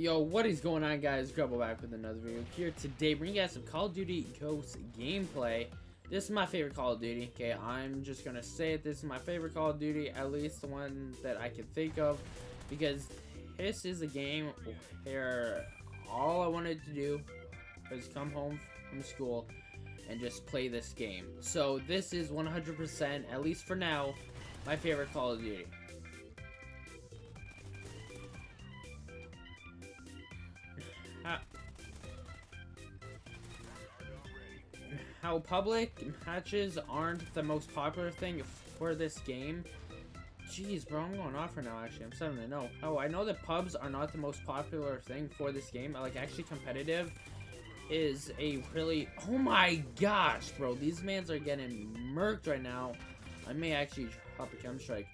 Yo, what is going on, guys? Grubble back with another video here today, bringing you guys some Call of Duty Ghosts gameplay. This is my favorite Call of Duty. Okay, I'm just gonna say it. This is my favorite Call of Duty, at least the one that I can think of, because this is a game where all I wanted to do was come home from school and just play this game. So this is 100%, at least for now, my favorite Call of Duty. How public matches aren't the most popular thing for this game. Jeez, bro, I'm going off right now. Actually, I'm starting to know. Oh, I know that pubs are not the most popular thing for this game. Like, actually, competitive is a really... Oh my gosh, bro, these mans are getting murked right now. I may actually drop a chem strike,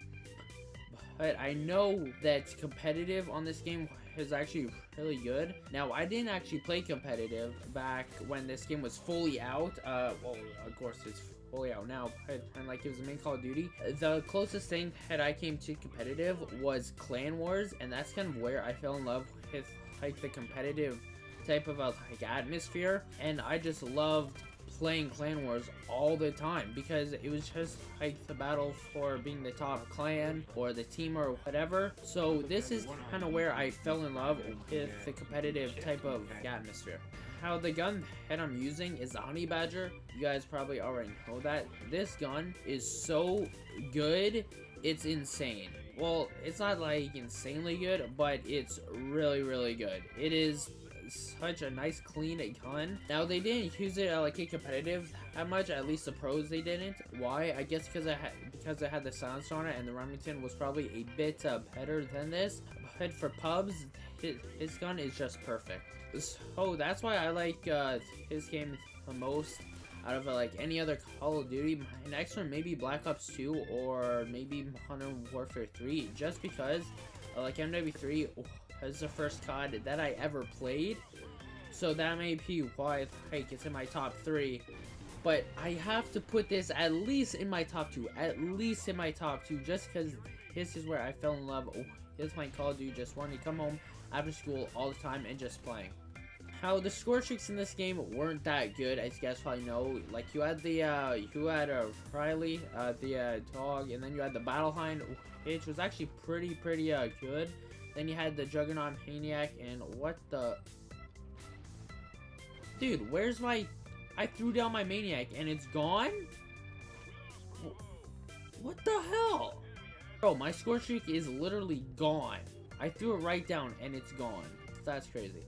but I know that competitive on this game is actually really good. Now, I didn't actually play competitive back when this game was fully out. Well, of course, it's fully out now, and like it was the main Call of Duty. The closest thing that I came to competitive was Clan Wars, and that's kind of where I fell in love with like the competitive type of like atmosphere, and I just loved playing Clan Wars all the time because it was just like the battle for being the top clan or the team or whatever. So this is kind of where I fell in love with the competitive type of atmosphere. How the gun that I'm using is the Honey Badger. You guys probably already know that. This gun is so good, it's insane. Well, it's not like insanely good, but it's really good. It is such a nice clean gun. Now, they didn't use it like a competitive that much, at least the pros they didn't. Why? I guess because it had the silencer on it, and the Remington was probably a bit better than this. But for pubs, his gun is just perfect. So that's why I like his game the most out of like any other Call of Duty. My next one maybe Black Ops 2 or maybe Modern Warfare 3, just because like MW3 is the first COD that I ever played, so that may be why like it's in my top 3. But I have to put this at least in my top 2, just because this is where I fell in love with my Call of Duty. Just wanting to come home after school all the time and just playing. How the score streaks in this game weren't that good, as you guys probably know. Like you had the Riley, the dog, and then you had the Battle Hind, which was actually pretty good. Then you had the Juggernaut Maniac, and what the... Dude, where's my... I threw down my Maniac, and it's gone? What the hell? Bro, my score streak is literally gone. I threw it right down, and it's gone. That's crazy.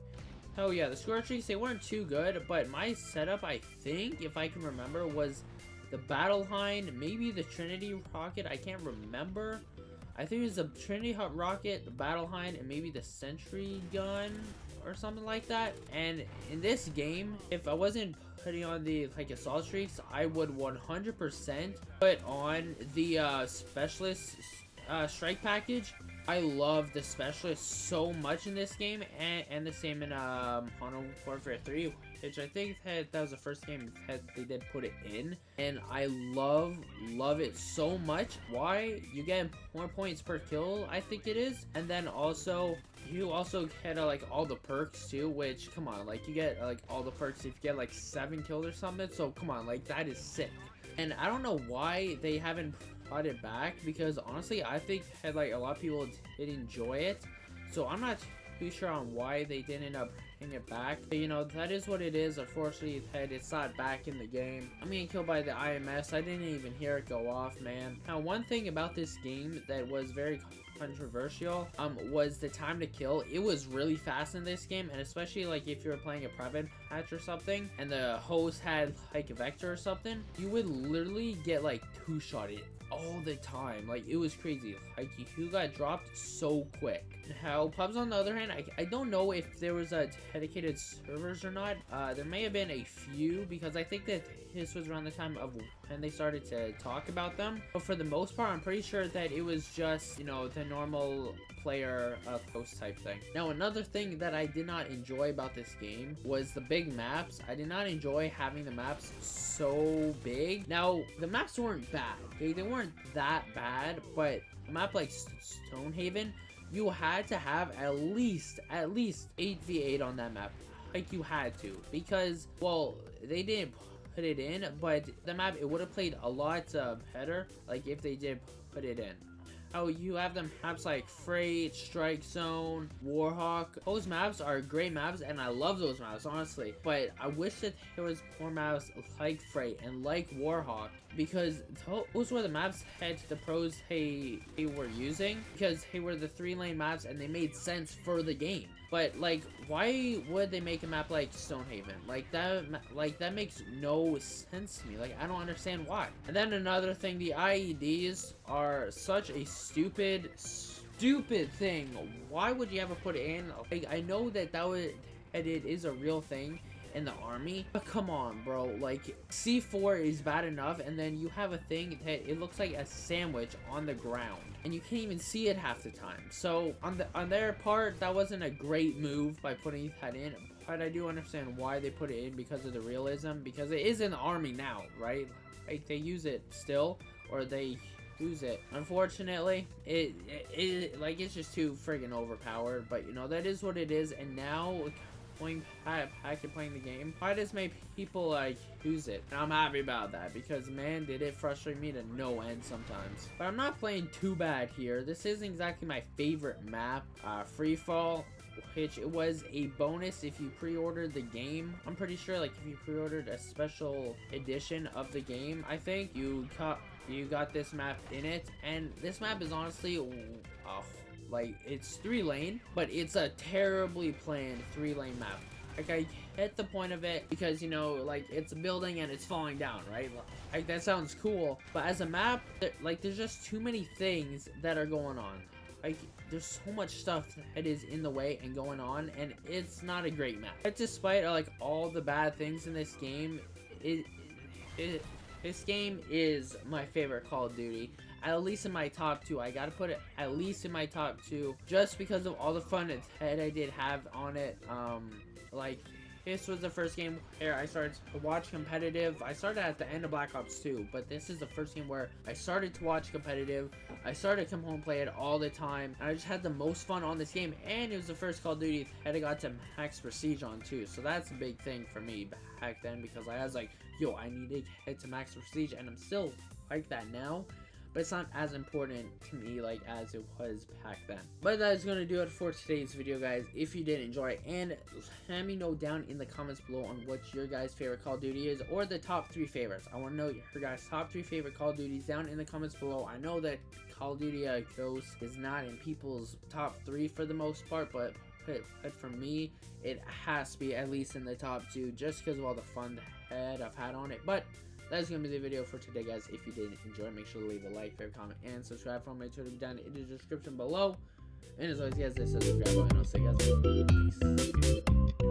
Oh yeah, the score streaks, they weren't too good, but my setup, I think, if I can remember, was the Battle Hind, maybe the Trinity Rocket, I can't remember. I think it was the Trinity Rocket, the Battle Hind, and maybe the Sentry Gun or something like that. And in this game, if I wasn't putting on the like assault streaks, I would 100% put on the specialist strike package. I love the specialist so much in this game, and the same in Modern Warfare 3, which I think that was the first game that they did put it in, and I love it so much. Why? You get more points per kill, I think it is, and then also you also get like all the perks too, which, come on, like you get like all the perks if you get like 7 kills or something. So come on, like that is sick. And I don't know why they haven't brought it back, because honestly I think that like a lot of people did enjoy it, so I'm not too sure on why they didn't end up bringing it back. But, you know, that is what it is. Unfortunately, that it's not back in the game. I'm getting killed by the IMS. I didn't even hear it go off, man. Now, one thing about this game that was very controversial was the time to kill. It was really fast in this game, and especially like if you were playing a private match or something and the host had like a vector or something, you would literally get like two-shotted all the time. Like, it was crazy. Like, you got dropped so quick. How pubs, on the other hand, I don't know if there was a dedicated servers or not. There may have been a few, because I think that this was around the time of when they started to talk about them. But for the most part, I'm pretty sure that it was just, you know, the normal player post type thing. Now, another thing that I did not enjoy about this game was the big maps. I did not enjoy having the maps so big. Now, the maps weren't bad, okay? They weren't that bad, but a map like Stonehaven you had to have at least 8v8 on that map. Like, you had to, because, well, they didn't put it in, but the map, it would have played a lot better, like, if they did put it in. Oh, you have them maps like Freight, Strike Zone, Warhawk. Those maps are great maps, and I love those maps, honestly. But I wish that there was more maps like Freight and like Warhawk, because those were the maps that the pros they were using, because they were the 3-lane maps and they made sense for the game. But like, why would they make a map like Stonehaven? Like that makes no sense to me. Like, I don't understand why. And then another thing, the IEDs are such a stupid thing. Why would you ever put it in? Like, I know that it is a real thing in the army, but come on, bro. Like, C4 is bad enough, and then you have a thing that it looks like a sandwich on the ground, and you can't even see it half the time. So on their part, that wasn't a great move by putting that in, but I do understand why they put it in, because of the realism, because it is in the army now, right? Like, they use it still, or they use it. Unfortunately, like, it's just too friggin' overpowered, but you know, that is what it is. And now going back to playing the game, why does make people like use it? And I'm happy about that, because man, did it frustrate me to no end sometimes. But I'm not playing too bad here. This isn't exactly my favorite map. Free Fall, which it was a bonus if you pre-ordered the game. I'm pretty sure, like, if you pre-ordered a special edition of the game, I think you got this map in it. And this map is honestly like, it's 3-lane, but it's a terribly planned 3-lane map. Like, I get the point of it, because, you know, like, it's a building and it's falling down, right? Like, that sounds cool, but as a map, like, there's just too many things that are going on. Like, there's so much stuff that is in the way and going on, and it's not a great map. But despite, like, all the bad things in this game, this game is my favorite Call of Duty. At least in my top 2. I gotta put it at least in my top 2, just because of all the fun that I did have on it. Like, this was the first game where I started to watch competitive. I started at the end of Black Ops 2, but this is the first game where I started to watch competitive. I started to come home and play it all the time. I just had the most fun on this game, and it was the first Call of Duty that I got to max prestige on too. So that's a big thing for me back then, because I was like, yo, I need to get to max prestige, and I'm still like that now. But it's not as important to me like as it was back then. But that is going to do it for today's video, guys. If you did enjoy it, and let me know down in the comments below on what your guys' favorite Call of Duty is, or the top 3 favorites. I want to know your guys' top 3 favorite Call of Duties down in the comments below. I know that Call of Duty Ghost is not in people's top 3 for the most part, but for me, it has to be at least in the top 2, just because of all the fun that I've had on it. But that's going to be the video for today, guys. If you did enjoy it, make sure to leave a like, favorite, comment, and subscribe for my Twitter down in the description below. And as always, guys, this is subscribe button. I'll see you guys later. Peace.